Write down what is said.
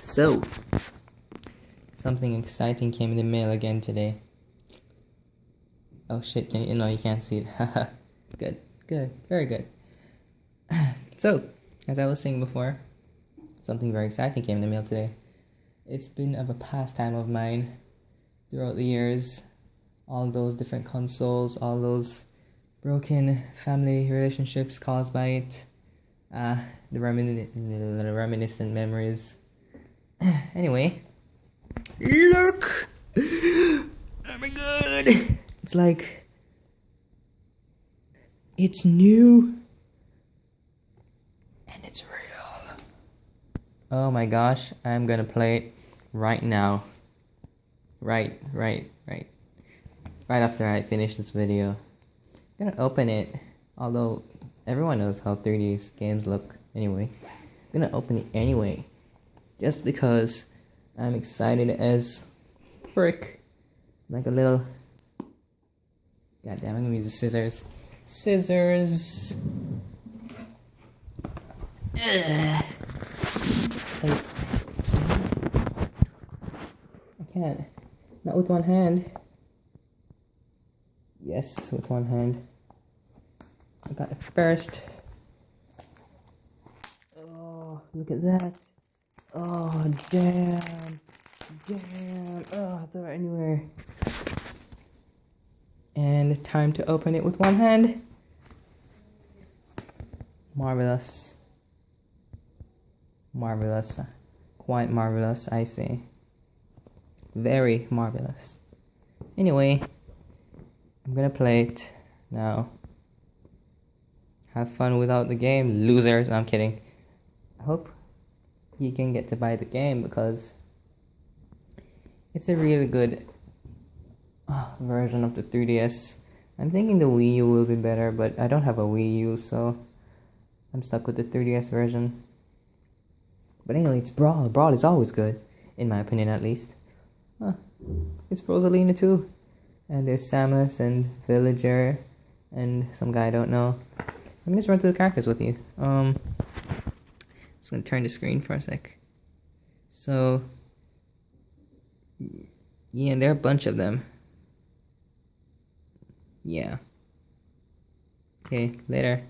So, something exciting came in the mail again today. Oh shit, no, you can't see it. Haha. Good, very good. So, as I was saying before, something very exciting came in the mail today. It's been of a pastime of mine throughout the years. All those different consoles, all those broken family relationships caused by it. The reminiscent memories. Anyway, look! Oh my god! It's like, it's new and it's real. Oh my gosh, I'm gonna play it right now. Right after I finish this video. I'm gonna open it, although everyone knows how 3D games look anyway. I'm gonna open it anyway, just because I'm excited as frick. Like a little... God damn, I'm gonna use the scissors. Scissors! Ugh. I can't. Not with one hand. Yes, with one hand. I got it first. Oh, look at that. Oh, damn. Oh, throw it anywhere. And time to open it with one hand. Marvelous. Marvelous. Quite marvelous, I say. Very marvelous. Anyway, I'm gonna play it now. Have fun without the game, losers. No, I'm kidding. I hope you can get to buy the game because it's a really good version of the 3DS. I'm thinking the Wii U will be better, but I don't have a Wii U, so I'm stuck with the 3DS version. But anyway, it's Brawl. Brawl is always good, in my opinion at least. It's Rosalina too. And there's Samus and Villager and some guy I don't know. Let me just run through the characters with you. I'm just gonna turn the screen for a sec. So, yeah, there are a bunch of them. Yeah. Okay, later.